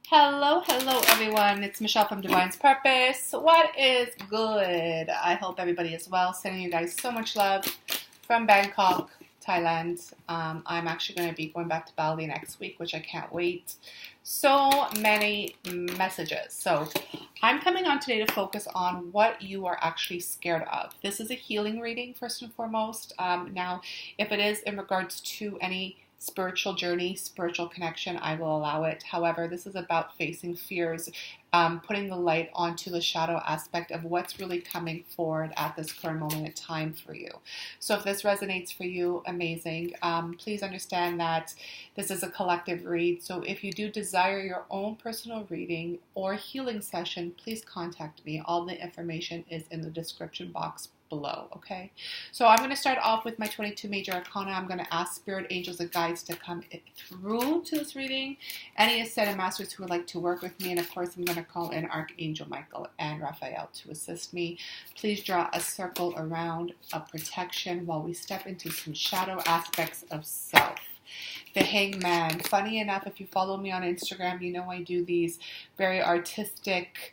Hello everyone. It's Michelle from Divine's Purpose. What is good? I hope everybody is well. Sending you guys so much love from Bangkok, Thailand. I'm actually going to be going back to Bali next week, which I can't wait. So many messages. So I'm coming on today to focus on what you are actually scared of. This is a healing reading, first and foremost. Now, if it is in regards to any spiritual journey, spiritual connection, I will allow it. However, this is about facing fears, putting the light onto the shadow aspect of what's really coming forward at this current moment in time for you. So if this resonates for you, amazing. Please understand that this is a collective read. So if you do desire your own personal reading or healing session, please contact me. All the information is in the description box below. Okay, so I'm going to start off with my 22 major arcana. I'm going to ask spirit angels and guides to come through to this reading, any ascended masters who would like to work with me, and of course I'm going to call in Archangel Michael and Raphael to assist me. Please draw a circle around of protection while we step into some shadow aspects of self. The Hangman. Funny enough, if you follow me on Instagram, you know I do these very artistic,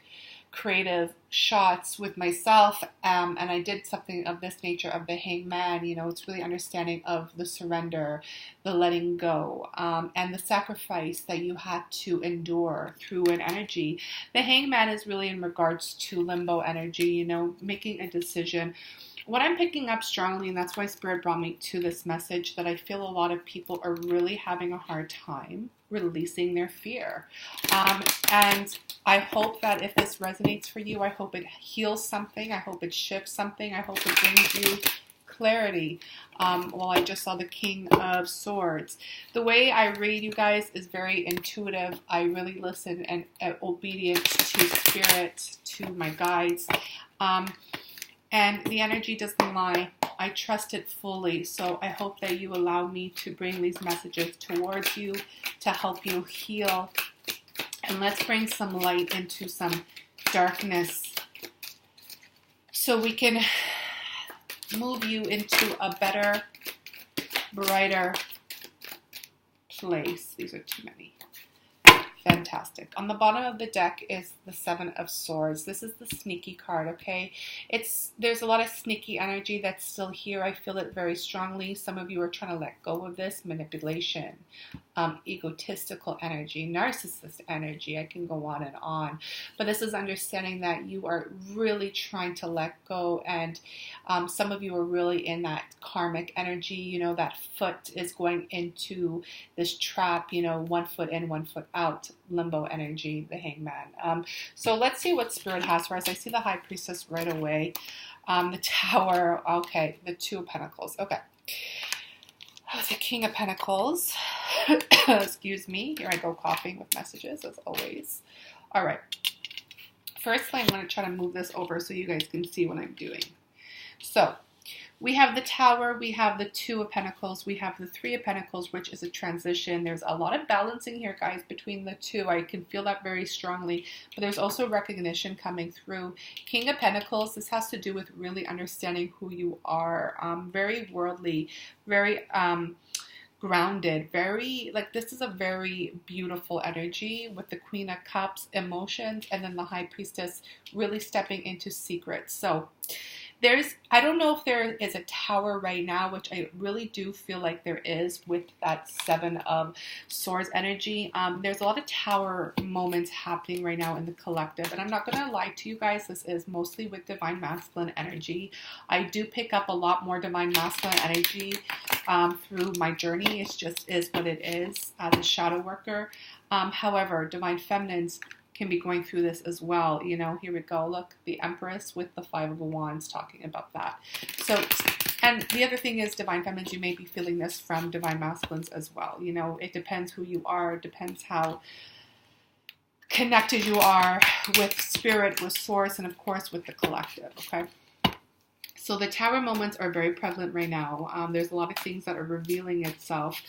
creative shots with myself, and I did something of this nature of the Hangman. You know, it's really understanding of the surrender, the letting go, and the sacrifice that you had to endure through an energy. The Hangman is really in regards to limbo energy, you know, making a decision. What I'm picking up strongly, and that's why Spirit brought me to this message, that I feel a lot of people are really having a hard time releasing their fear. And I hope that if this resonates for you, I hope it heals something. I hope it shifts something. I hope it brings you clarity. Well, I just saw the King of Swords. The way I read, you guys, is very intuitive. I really listen and obedient to Spirit, to my guides. And the energy doesn't lie. I trust it fully. So I hope that you allow me to bring these messages towards you to help you heal. And let's bring some light into some darkness so we can move you into a better, brighter place. These are too many. Fantastic. On the bottom of the deck is the Seven of Swords. This is the sneaky card, okay? There's a lot of sneaky energy that's still here. I feel it very strongly. Some of you are trying to let go of this. Manipulation, egotistical energy, narcissist energy. I can go on and on. But this is understanding that you are really trying to let go, and some of you are really in that karmic energy. You know, that foot is going into this trap, you know, 1 foot in, 1 foot out. Limbo energy, the Hangman. So let's see what Spirit has for us. I see the High Priestess right away. The Tower. Okay. The Two of Pentacles. Okay. The King of Pentacles. Excuse me. Here I go coughing with messages as always. All right. Firstly, I'm going to try to move this over so you guys can see what I'm doing. So we have the Tower, we have the Two of Pentacles, we have the Three of Pentacles, which is a transition. There's a lot of balancing here, guys, between the two. I can feel that very strongly, but there's also recognition coming through. King of Pentacles, this has to do with really understanding who you are. Very worldly, very grounded, very, like, this is a very beautiful energy with the Queen of Cups, emotions, and then the High Priestess really stepping into secrets. So I don't know if there is a tower right now, which I really do feel like there is with that Seven of Swords energy. There's a lot of tower moments happening right now in the collective. And I'm not going to lie to you guys, this is mostly with Divine Masculine energy. I do pick up a lot more Divine Masculine energy through my journey. It just is what it is as a shadow worker. However, Divine Feminines can be going through this as well. You know, here we go. Look, the Empress with the Five of Wands talking about that. So, and the other thing is, Divine Feminines, you may be feeling this from Divine Masculines as well. You know, it depends who you are. It depends how connected you are with Spirit, with Source, and of course with the collective, okay? So the Tower moments are very prevalent right now. There's a lot of things that are revealing itself.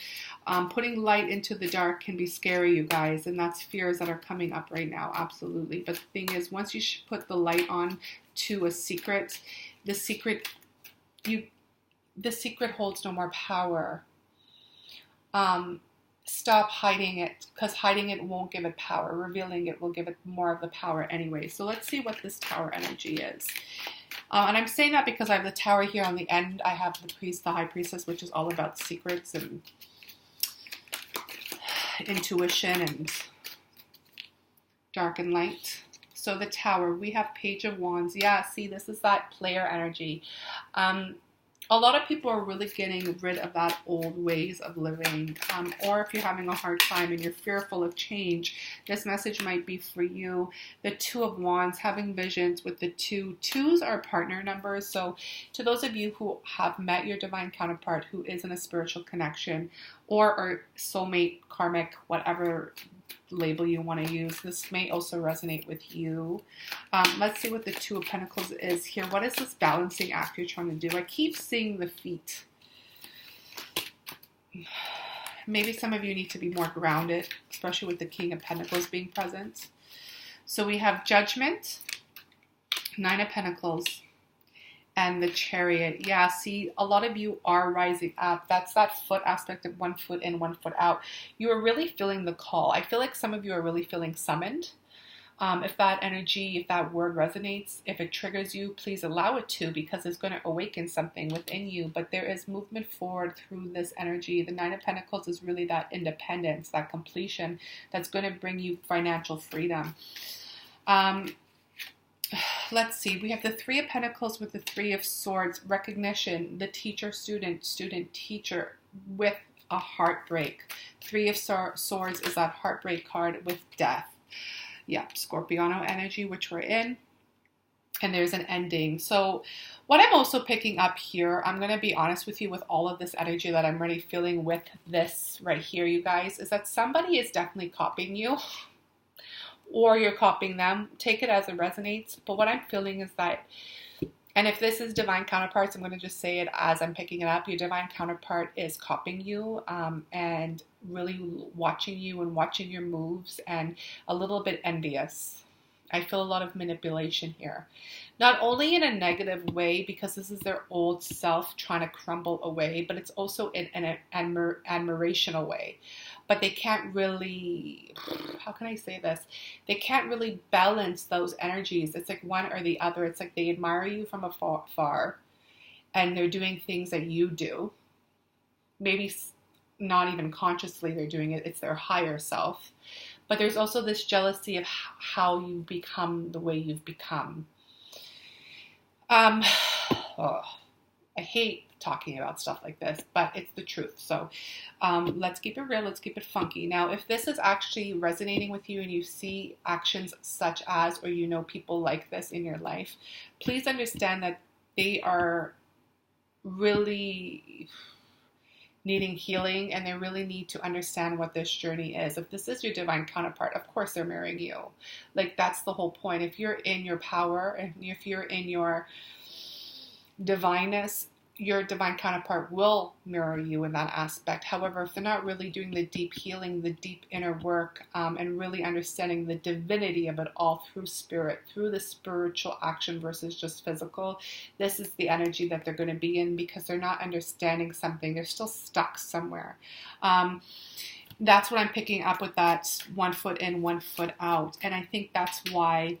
Putting light into the dark can be scary, you guys, and that's fears that are coming up right now, absolutely. But the thing is, once you put the light on to a secret, the secret holds no more power. stop hiding it, because hiding it won't give it power. Revealing it will give it more of the power anyway. So let's see what this Tower energy is. And I'm saying that because I have the Tower here on the end. I have the priest, the High Priestess, which is all about secrets and intuition and dark and light. So the Tower, we have Page of Wands. Yeah, see, this is that player energy. A lot of people are really getting rid of that old ways of living. Or if you're having a hard time and you're fearful of change, this message might be for you. The Two of Wands, having visions with the two. Twos are partner numbers. So to those of you who have met your divine counterpart who is in a spiritual connection or soulmate, karmic, whatever label you want to use, this may also resonate with you. Let's see what the Two of Pentacles is here. What is this balancing act you're trying to do? I keep seeing the feet. Maybe some of you need to be more grounded, especially with the King of Pentacles being present. So we have Judgment, Nine of Pentacles, and the Chariot. Yeah, see, a lot of you are rising up. That's that foot aspect of 1 foot in, 1 foot out. You are really feeling the call. I feel like some of you are really feeling summoned. If that energy, if that word resonates, if it triggers you, please allow it to, because it's going to awaken something within you. But there is movement forward through this energy. The Nine of Pentacles is really that independence, that completion that's going to bring you financial freedom. Let's see. We have the Three of Pentacles with the Three of Swords. Recognition. The teacher, student, student, teacher with a heartbreak. Three of Swords is that heartbreak card with death. Yeah, Scorpiano energy, which we're in. And there's an ending. So what I'm also picking up here, I'm going to be honest with you with all of this energy that I'm really feeling with this right here, you guys, is that somebody is definitely copying you. Or you're copying them. Take it as it resonates. But what I'm feeling is that, and if this is divine counterparts, I'm going to just say it as I'm picking it up. Your divine counterpart is copying you and really watching you and watching your moves and a little bit envious. I feel a lot of manipulation here. Not only in a negative way, because this is their old self trying to crumble away, but it's also in an admirational way. But they can't really, how can I say this? They can't really balance those energies. It's like one or the other. It's like they admire you from afar and they're doing things that you do. Maybe not even consciously they're doing it. It's their higher self. But there's also this jealousy of how you've become the way you've become. I hate talking about stuff like this, but it's the truth. So let's keep it real. Let's keep it funky. Now, if this is actually resonating with you and you see actions such as, or you know people like this in your life, please understand that they are really needing healing and they really need to understand what this journey is. If this is your divine counterpart, of course they're marrying you. Like, that's the whole point. If you're in your power and if you're in your divineness, your divine counterpart will mirror you in that aspect. However, if they're not really doing the deep healing, the deep inner work, and really understanding the divinity of it all through spirit, through the spiritual action versus just physical, this is the energy that they're going to be in, because they're not understanding something. They're still stuck somewhere. That's what I'm picking up with that 1 foot in, 1 foot out. And I think that's why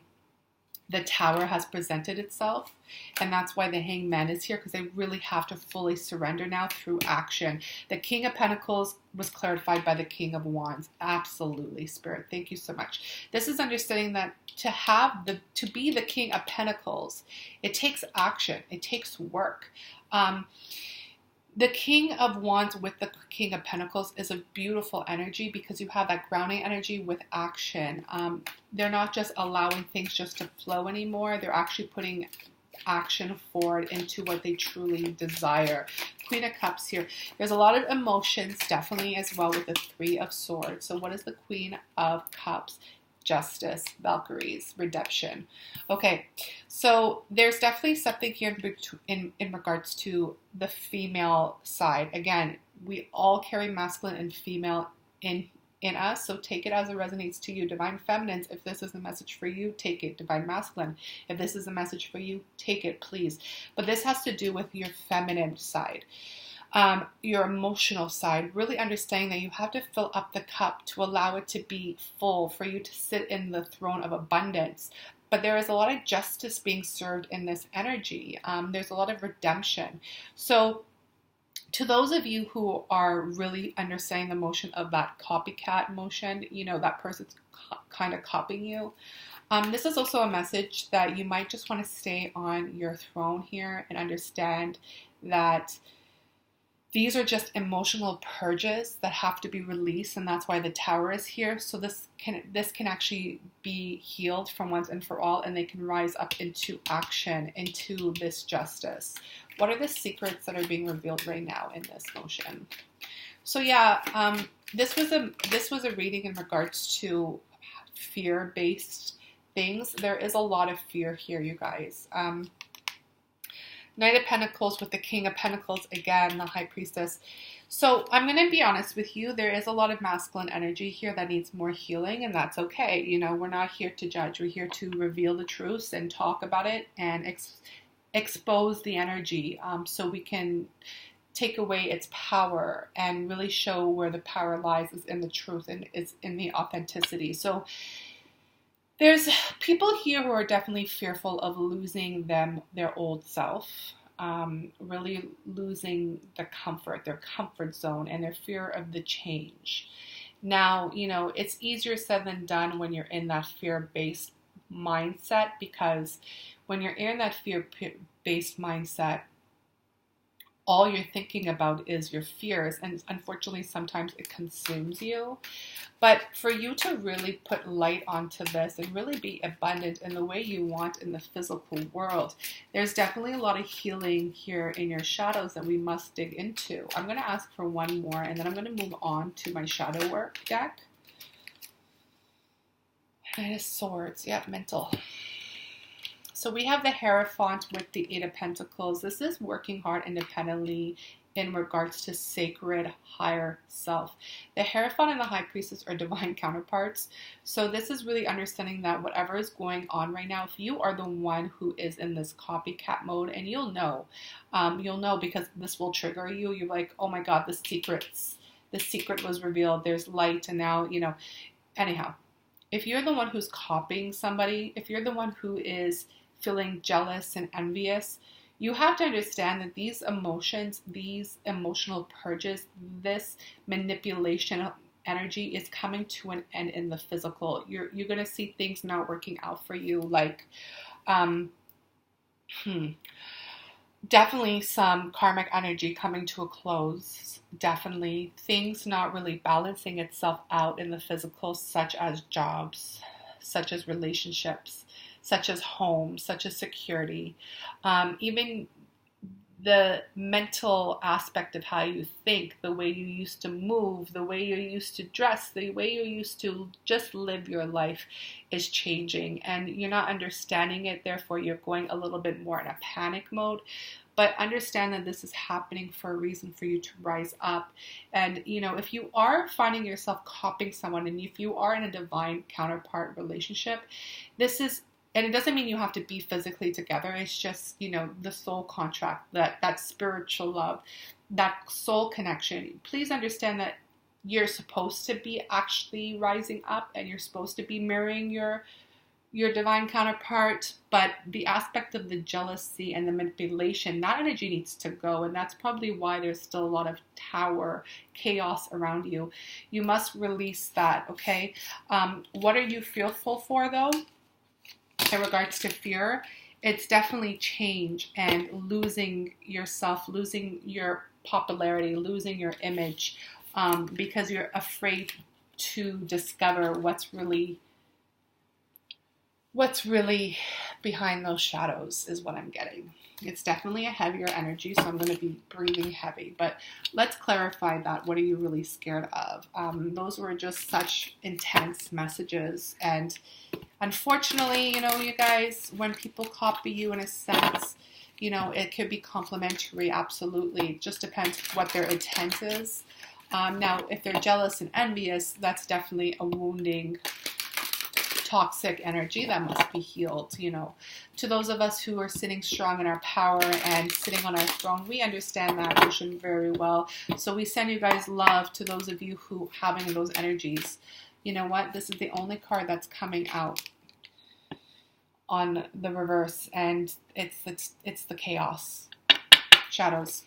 the Tower has presented itself, and that's why the Hangman is here, because they really have to fully surrender now through action. The King of Pentacles was clarified by the King of Wands. Absolutely, Spirit. Thank you so much. This is understanding that to be the King of Pentacles, it takes action. It takes work. The King of Wands with the King of Pentacles is a beautiful energy, because you have that grounding energy with action. They're not just allowing things just to flow anymore. They're actually putting action forward into what they truly desire. Queen of Cups here. There's a lot of emotions, definitely, as well with the Three of Swords. So what is the Queen of Cups? Justice, Valkyries, redemption. Okay, so there's definitely something here in regards to the female side. Again, we all carry masculine and female in us, so take it as it resonates to you. Divine Feminines, if this is a message for you, take it. Divine Masculine, if this is a message for you, take it, please. But this has to do with your feminine side. your emotional side, really understanding that you have to fill up the cup to allow it to be full for you to sit in the throne of abundance. But there is a lot of justice being served in this energy. There's a lot of redemption. So to those of you who are really understanding the motion of that copycat motion, that person's kind of copying you. This is also a message that you might just want to stay on your throne here and understand that these are just emotional purges that have to be released, and that's why the Tower is here. So this can actually be healed from once and for all, and they can rise up into action, into this justice. What are the secrets that are being revealed right now in this motion? So yeah, this was a reading in regards to fear-based things. There is a lot of fear here, you guys. Knight of Pentacles with the King of Pentacles, again, the High Priestess. So I'm going to be honest with you. There is a lot of masculine energy here that needs more healing, and that's okay. We're not here to judge. We're here to reveal the truths and talk about it and expose the energy so we can take away its power and really show where the power lies is in the truth and is in the authenticity. So there's people here who are definitely fearful of losing their old self, really losing their comfort zone, and their fear of the change. Now, it's easier said than done when you're in that fear-based mindset, because when you're in that fear-based mindset, all you're thinking about is your fears, and unfortunately sometimes it consumes you. But for you to really put light onto this and really be abundant in the way you want in the physical world, there's definitely a lot of healing here in your shadows that we must dig into. I'm going to ask for one more, and then I'm going to move on to my shadow work deck. Knight of Swords, yeah, mental. So we have the Hierophant with the Eight of Pentacles. This is working hard independently in regards to sacred higher self. The Hierophant and the High Priestess are divine counterparts. So this is really understanding that whatever is going on right now, if you are the one who is in this copycat mode, and you'll know because this will trigger you. You're like, oh my God, the secret was revealed. There's light, and now, anyhow, if you're the one who's copying somebody, if you're the one who is feeling jealous and envious, you have to understand that these emotions, these emotional purges, this manipulation energy is coming to an end in the physical. You're going to see things not working out for you, like definitely some karmic energy coming to a close. Definitely things not really balancing itself out in the physical, such as jobs, such as relationships, such as home, such as security, even the mental aspect of how you think, the way you used to move, the way you used to dress, the way you used to just live your life is changing, and you're not understanding it. Therefore, you're going a little bit more in a panic mode. But understand that this is happening for a reason, for you to rise up. And, if you are finding yourself copying someone, and if you are in a divine counterpart relationship, and it doesn't mean you have to be physically together. It's just, the soul contract, that spiritual love, that soul connection. Please understand that you're supposed to be actually rising up, and you're supposed to be mirroring your divine counterpart, but the aspect of the jealousy and the manipulation, that energy needs to go, and that's probably why there's still a lot of tower chaos around you. You must release that, okay? What are you fearful for, though? In regards to fear, it's definitely change and losing yourself, losing your popularity, losing your image, because you're afraid to discover what's really behind those shadows is what I'm getting. It's definitely a heavier energy, so I'm going to be breathing heavy. But let's clarify that. What are you really scared of? Those were just such intense messages. And unfortunately, you guys, when people copy you in a sense, it could be complimentary, absolutely. It just depends what their intent is. Now, if they're jealous and envious, that's definitely a wounding toxic energy that must be healed. You know, to those of us who are sitting strong in our power and sitting on our throne, we understand that vision very well. So we send you guys love to those of you who having those energies. You know what? This is the only card that's coming out on the reverse, and it's the chaos, shadows.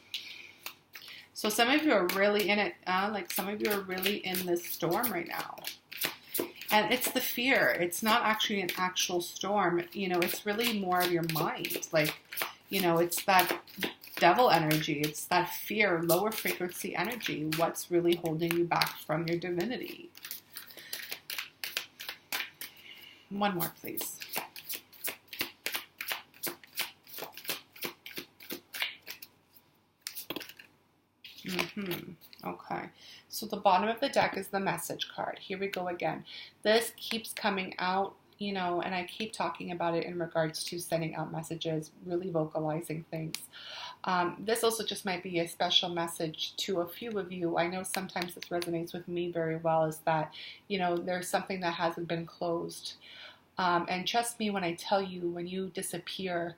So some of you are really in it, like some of you are really in this storm right now. And it's the fear. It's not actually an actual storm. You know, it's really more of your mind. Like, you know, it's that devil energy. It's that fear, lower frequency energy. What's really holding you back from your divinity? One more, please. Okay, so the bottom of the deck is the message card. Here we go again. This keeps coming out, you know, and I keep talking about it in regards to sending out messages, really vocalizing things. This also just might be a special message to a few of you. I know sometimes this resonates with me very well, is that, you know, there's something that hasn't been closed. And trust me when I tell you, when you disappear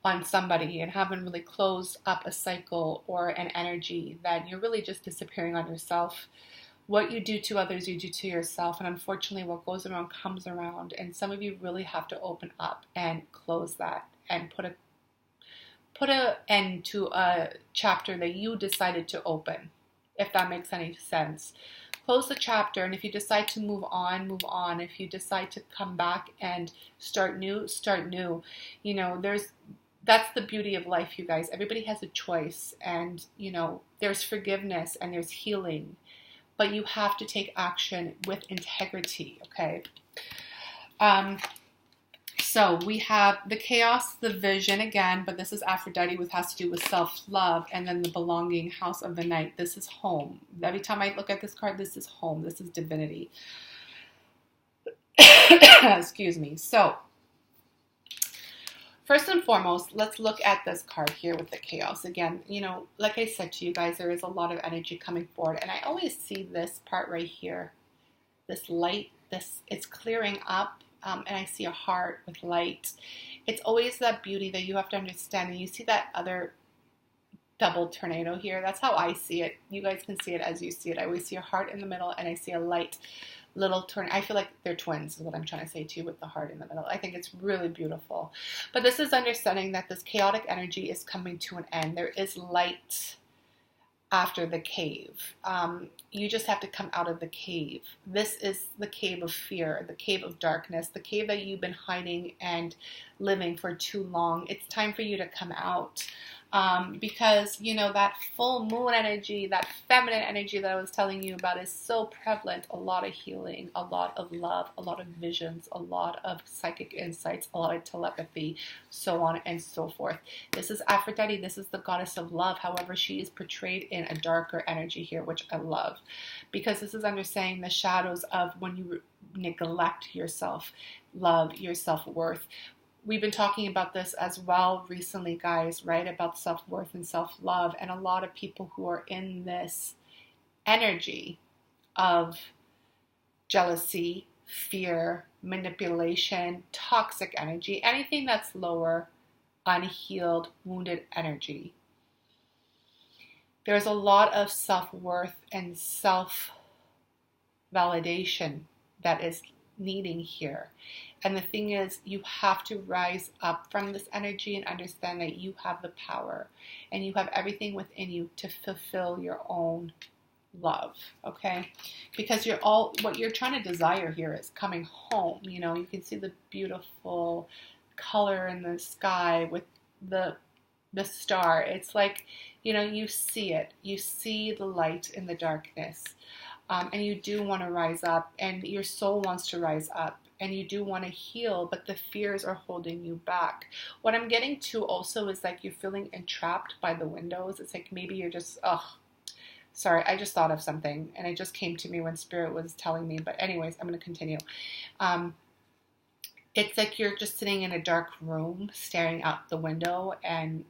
on somebody and haven't really closed up a cycle or an energy, that you're really just disappearing on yourself. What you do to others, you do to yourself. And unfortunately, what goes around comes around. And some of you really have to open up and close that and put a end to a chapter that you decided to open, if that makes any sense. Close the chapter, and if you decide to move on, move on. If you decide to come back and start new, start new. You know, that's the beauty of life, you guys. Everybody has a choice, and, you know, there's forgiveness and there's healing, but you have to take action with integrity, okay? So we have the chaos, the vision again, but this is Aphrodite, which has to do with self-love, and then the belonging, house of the night. This is home. Every time I look at this card, this is home. This is divinity. Excuse me. So first and foremost, let's look at this card here with the chaos. Again, you know, like I said to you guys, there is a lot of energy coming forward. And I always see this part right here, this light, it's clearing up. And I see a heart with light. It's always that beauty that you have to understand. And you see that other double tornado here. That's how I see it. You guys can see it as you see it. I always see a heart in the middle, and I see a light little turn. I feel like they're twins is what I'm trying to say to you with the heart in the middle. I think it's really beautiful. But this is understanding that this chaotic energy is coming to an end. There is light after the cave. You just have to come out of the cave. This is the cave of fear, the cave of darkness, the cave that you've been hiding and living for too long. It's time for you to come out. Because, you know, that full moon energy, that feminine energy that I was telling you about is so prevalent. A lot of healing, a lot of love, a lot of visions, a lot of psychic insights, a lot of telepathy, so on and so forth. This is Aphrodite. This is the goddess of love. However, she is portrayed in a darker energy here, which I love. Because this is understanding the shadows of when you neglect yourself, love, your self-worth. We've been talking about this as well recently, guys, right? About self-worth and self-love. And a lot of people who are in this energy of jealousy, fear, manipulation, toxic energy, anything that's lower, unhealed, wounded energy. There's a lot of self-worth and self-validation that is needing here. And the thing is, you have to rise up from this energy and understand that you have the power and you have everything within you to fulfill your own love, okay? Because what you're trying to desire here is coming home. You know, you can see the beautiful color in the sky with the star. It's like, you know, you see it. You see the light in the darkness. And you do want to rise up, and your soul wants to rise up. And you do want to heal, but the fears are holding you back. What I'm getting to also is like you're feeling entrapped by the windows. It's like maybe you're just, sorry, I just thought of something and it just came to me when Spirit was telling me. But anyways, I'm going to continue. It's like you're just sitting in a dark room, staring out the window and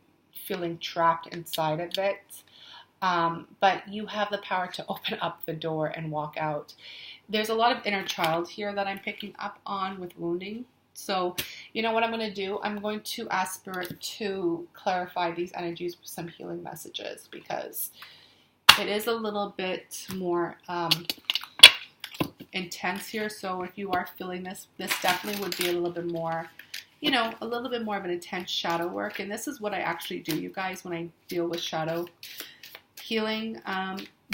feeling trapped inside of it. But you have the power to open up the door and walk out. There's a lot of inner child here that I'm picking up on with wounding. So, you know what I'm going to do? I'm going to ask Spirit to clarify these energies with some healing messages, because it is a little bit more intense here. So if you are feeling this definitely would be a little bit more, you know, a little bit more of an intense shadow work. And this is what I actually do, you guys, when I deal with shadow healing.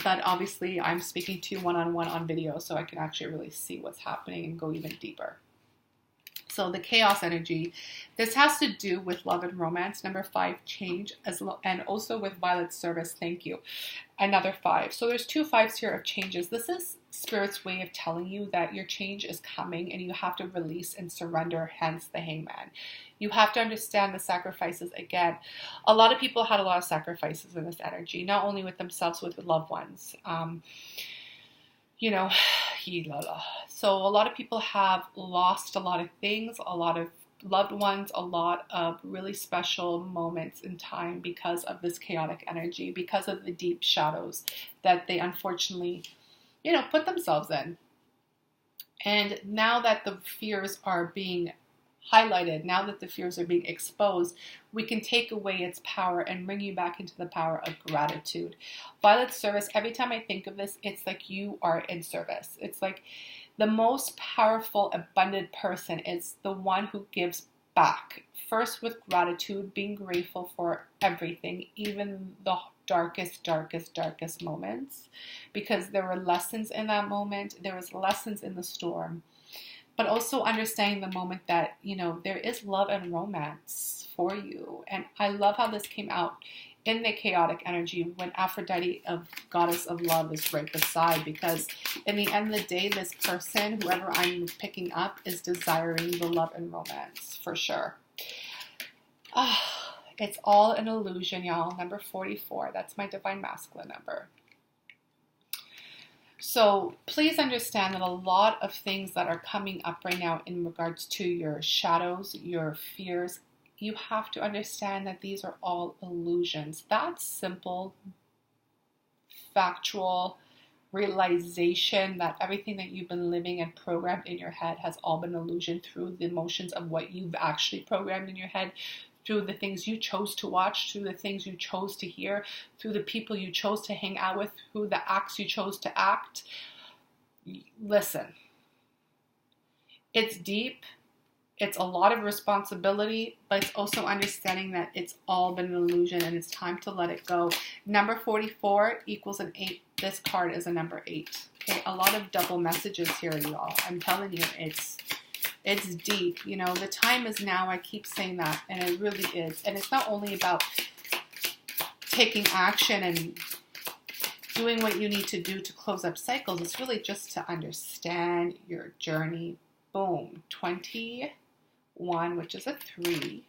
But obviously I'm speaking to you one-on-one on video, so I can actually really see what's happening and go even deeper. So the chaos energy, this has to do with love and romance. Number 5, change, and also with Violet's service. Thank you. Another 5. So there's 2 5s here of changes. This is Spirit's way of telling you that your change is coming and you have to release and surrender, hence the Hangman. You have to understand the sacrifices again. A lot of people had a lot of sacrifices in this energy, not only with themselves, with loved ones. You know, so a lot of people have lost a lot of things, a lot of loved ones, a lot of really special moments in time because of this chaotic energy, because of the deep shadows that they unfortunately, you know, put themselves in. And now that the fears are being highlighted, now that the fears are being exposed, we can take away its power and bring you back into the power of gratitude. Violet's service, every time I think of this, it's like you are in service. It's like the most powerful, abundant person is the one who gives back. First with gratitude, being grateful for everything, even the darkest moments, because there were lessons in that moment. There was lessons in the storm. But also understanding the moment that, you know, there is love and romance for you. And I love how this came out in the chaotic energy when Aphrodite, of goddess of love, is right beside. Because in the end of the day, this person, whoever I'm picking up, is desiring the love and romance for sure. It's all an illusion, y'all. Number 44. That's my divine masculine number. So please understand that a lot of things that are coming up right now in regards to your shadows, your fears, you have to understand that these are all illusions. That simple, factual realization that everything that you've been living and programmed in your head has all been illusion through the emotions of what you've actually programmed in your head, through the things you chose to watch, through the things you chose to hear, through the people you chose to hang out with, through the acts you chose to act. Listen, it's deep. It's a lot of responsibility, but it's also understanding that it's all been an illusion and it's time to let it go. Number 44 equals an 8. This card is a number 8. Okay, a lot of double messages here, y'all. I'm telling you, it's deep. You know, the time is now. I keep saying that, and it really is. And it's not only about taking action and doing what you need to do to close up cycles. It's really just to understand your journey. Boom. 21, which is a 3.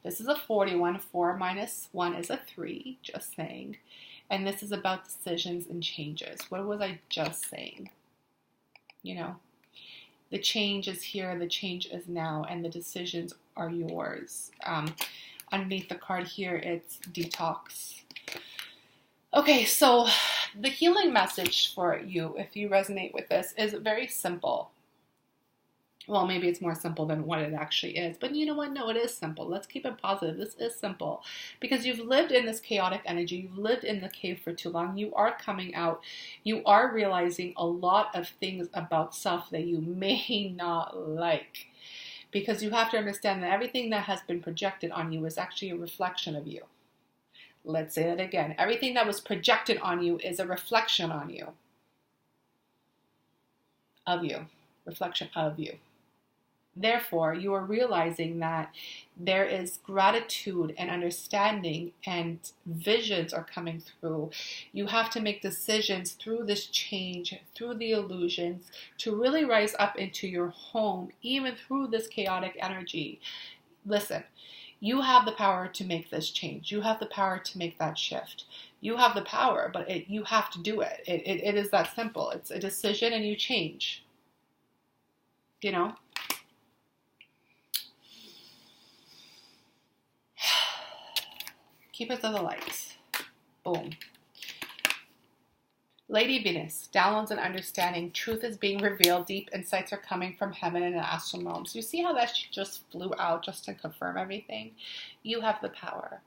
This is a 41. 4 minus 1 is a 3. Just saying. And this is about decisions and changes. What was I just saying? You know, the change is here, the change is now, and the decisions are yours. Underneath the card here, it's detox. Okay, so the healing message for you, if you resonate with this, is very simple. Well, maybe it's more simple than what it actually is. But you know what? No, it is simple. Let's keep it positive. This is simple. Because you've lived in this chaotic energy. You've lived in the cave for too long. You are coming out. You are realizing a lot of things about self that you may not like. Because you have to understand that everything that has been projected on you is actually a reflection of you. Let's say that again. Everything that was projected on you is a reflection on you. Of you. Reflection of you. Therefore, you are realizing that there is gratitude and understanding and visions are coming through. You have to make decisions through this change, through the illusions, to really rise up into your home, even through this chaotic energy. Listen, you have the power to make this change. You have the power to make that shift. You have the power, but you have to do it. It is that simple. It's a decision and you change. You know? Keep it to the light. Boom. Lady Venus, downloads and understanding. Truth is being revealed. Deep insights are coming from heaven and the astral realms. You see how that just flew out just to confirm everything? You have the power.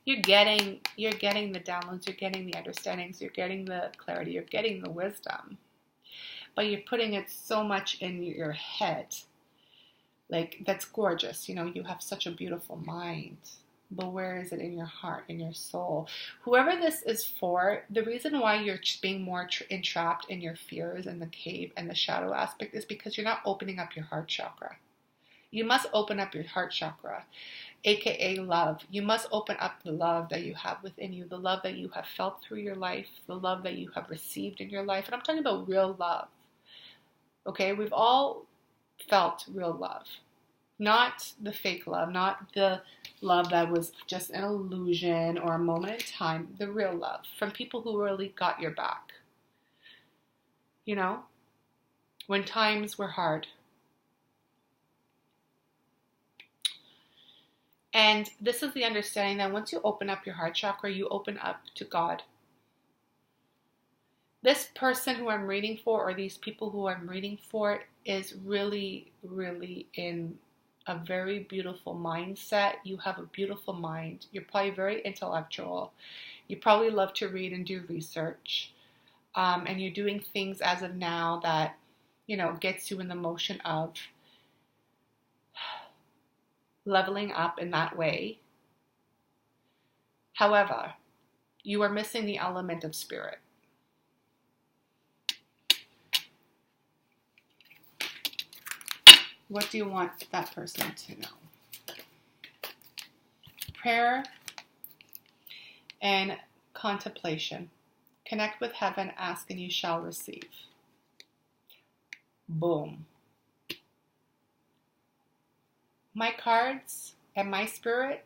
You're getting the downloads, you're getting the understandings, you're getting the clarity, you're getting the wisdom. But you're putting it so much in your head. Like, that's gorgeous. You know, you have such a beautiful mind. But where is it in your heart, in your soul? Whoever this is for, the reason why you're being more entrapped in your fears and the cave and the shadow aspect is because you're not opening up your heart chakra. You must open up your heart chakra, aka love. You must open up the love that you have within you, the love that you have felt through your life, the love that you have received in your life. And I'm talking about real love. Okay, we've all felt real love. Not the fake love, not the love that was just an illusion or a moment in time. The real love from people who really got your back. You know, when times were hard. And this is the understanding that once you open up your heart chakra, you open up to God. This person who I'm reading for, or these people who I'm reading for, is really, really in a very beautiful mindset. You have a beautiful mind. You're probably very intellectual. You probably love to read and do research. And you're doing things as of now that, you know, gets you in the motion of leveling up in that way. However, you are missing the element of spirit. What do you want that person to know? Prayer and contemplation. Connect with heaven, ask and you shall receive. Boom. My cards and my spirit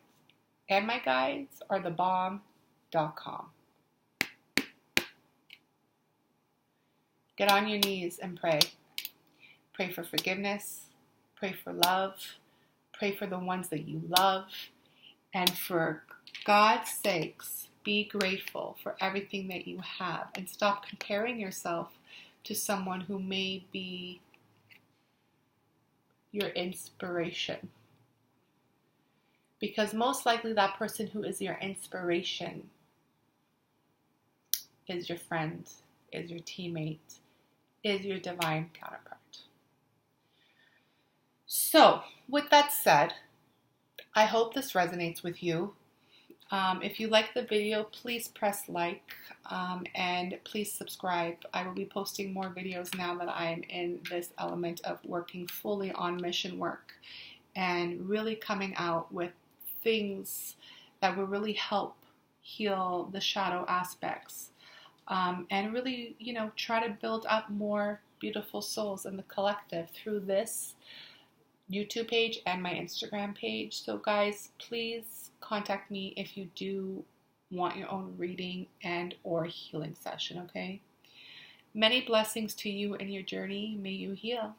and my guides are thebomb.com. Get on your knees and pray. Pray for forgiveness. Pray for love. Pray for the ones that you love. And for God's sakes, be grateful for everything that you have. And stop comparing yourself to someone who may be your inspiration. Because most likely that person who is your inspiration is your friend, is your teammate, is your divine counterpart. So, with that said, I hope this resonates with you. If you like the video, please press like and please subscribe. I will be posting more videos now that I am in this element of working fully on mission work and really coming out with things that will really help heal the shadow aspects and really, you know, try to build up more beautiful souls in the collective through this YouTube page and my Instagram page. So guys, please contact me if you do want your own reading and or healing session, okay? Many blessings to you in your journey. May you heal.